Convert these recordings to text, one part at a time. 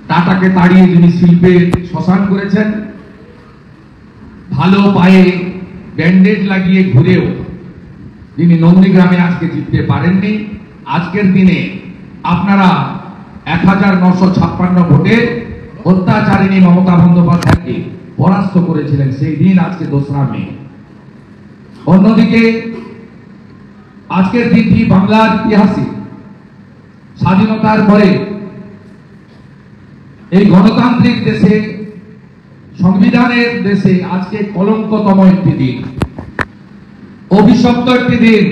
টাটাকে তাড়িয়ে যিনি শিল্পে শ্মশান করেছেন, ভালো পায়ে ব্যান্ডেজ লাগিয়ে ঘুরেও যিনি নন্দীগ্রামে আজকে জিততে পারেননি, আজকের দিনে আপনারা 1956 ভোটে অত্যাচারিণী মমতা বন্দ্যোপাধ্যায়কে পরাস্ত করেছিলেন। সেই দিন আজকে 2রা মে। অন্যদিকে আজকের দিনটি বাংলার ইতিহাসে স্বাধীনতার পরে এই গণতান্ত্রিক দেশে, সংবিধানের দেশে আজকে কলঙ্কতম একটি দিন, অভিশপ্ত একটি দিন।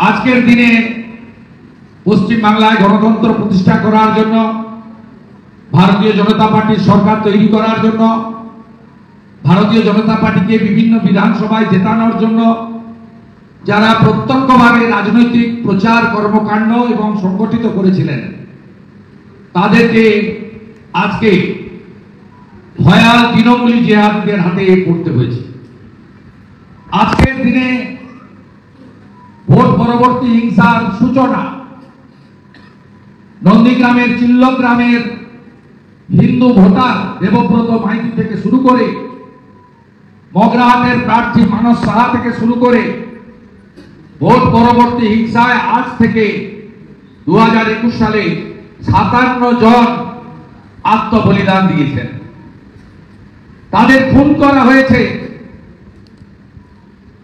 আজকের দিনে পশ্চিম বাংলায় গণতন্ত্র প্রতিষ্ঠা করার জন্য, ভারতীয় জনতা পার্টির সরকার তৈরি করার জন্য, ভারতীয় জনতা পার্টিকে বিভিন্ন বিধানসভায় জেতানোর জন্য যারা প্রত্যক্ষভাবে রাজনৈতিক প্রচার কর্মকাণ্ড এবং সংগঠিত করেছিলেন, তাদেরকে আজকে ভয়াল তৃণমূলী জিহাদিদের হাতে পড়তে হয়েছে। আজকের দিনে ভোট পরবর্তী হিংসার সূচনা নন্দীগ্রামের চিল্লগ্রামের হিন্দু ভোটার দেবব্রত মাইতি থেকে শুরু করে, মগরাহাটের প্রার্থী মানস সাহা থেকে শুরু করে ভোট পরবর্তী হিংসায় আজ থেকে 2021 সালে 57 জন আত্মবলিদান দিয়েছেন। তাদের খুন করা হয়েছে।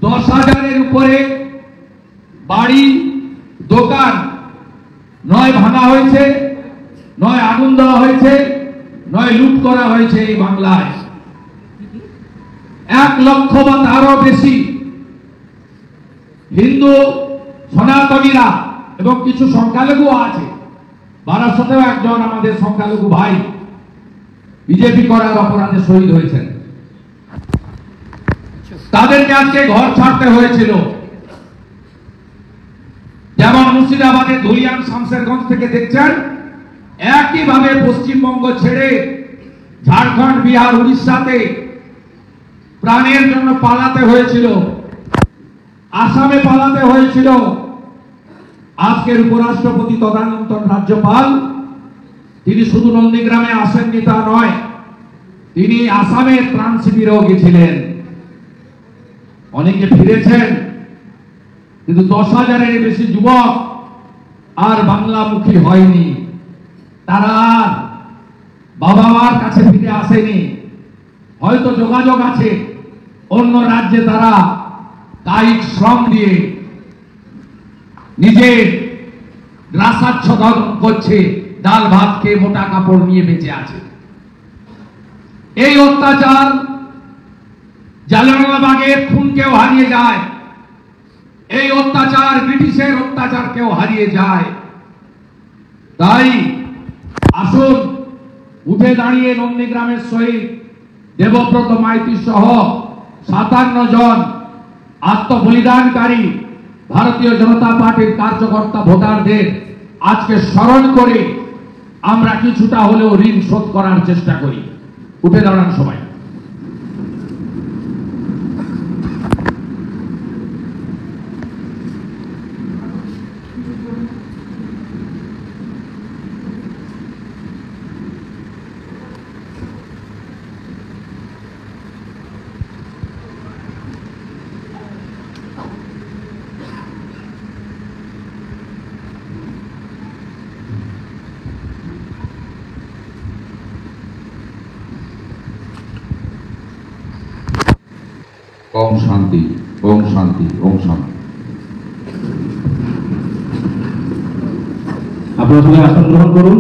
10,000-এর উপরে বাড়ি দোকান নয় ভাঙা হয়েছে, নয় আগুন দেওয়া হয়েছে, নয় লুট করা হয়েছে। এই বাংলায় 1 লক্ষ বা তারও বেশি হিন্দু সনাতনীরা এবং কিছু সংখ্যালঘু আছে, বারাসতেও একজন আমাদের সংখ্যালঘু ভাই বিজেপি করার অপরাধে শহীদ হয়েছেন। তাদেরকে আজকে ঘর ছাড়তে হয়েছিল। যেমন মুর্শিদাবাদের ধুলিয়ান শামশেরগঞ্জ থেকে দেখছেন, একইভাবে পশ্চিমবঙ্গ ছেড়ে ঝাড়খণ্ড, বিহার, উড়িষ্যাতে প্রাণের জন্য পালাতে হয়েছিল, আসামে পালাতে হয়েছিল। আজকের উপরাষ্ট্রপতি তদানীন্তন রাজ্যপাল তিনি শুধু নন্দীগ্রামে আসেননি তা নয়, তিনি আসামের ত্রাণ শিবিরেও গেছিলেন। অনেকে ফিরেছেন, কিন্তু 10,000-এর বেশি যুবক আর বাংলামুখী হয়নি। তারা আর বাবা মার কাছে ফিরে আসেনি। হয়তো যোগাযোগ আছে অন্য রাজ্যে, তারা কায়িক শ্রম দিয়ে নিজের গ্রাসাচ্ছাদন করছে, ডাল ভাত খেয়ে মোটা কাপড় নিয়ে বেঁচে আছে। এই অত্যাচার, জালিয়ানওয়ালাবাগের খুনকেও হারিয়ে যায়। এই অত্যাচার ব্রিটিশের অত্যাচারকেও হারিয়ে যায়। তাই আসুন উঠে দাঁড়িয়ে নন্দীগ্রামের শহীদ দেবব্রত মাইতি সহ 57 জন আত্মবলিদানকারী ভারতীয় জনতা পার্টির কার্যকর্তা ভোটারদের আজকে স্মরণ করে আমরা কিছুটা হলেও ঋণ শোধ করার চেষ্টা করি। উঠে দাঁড়ান সবাই। ওম শান্তি, ওম শান্তি, ওম শান্তি। আপনারা সবাই আসন গ্রহণ করুন।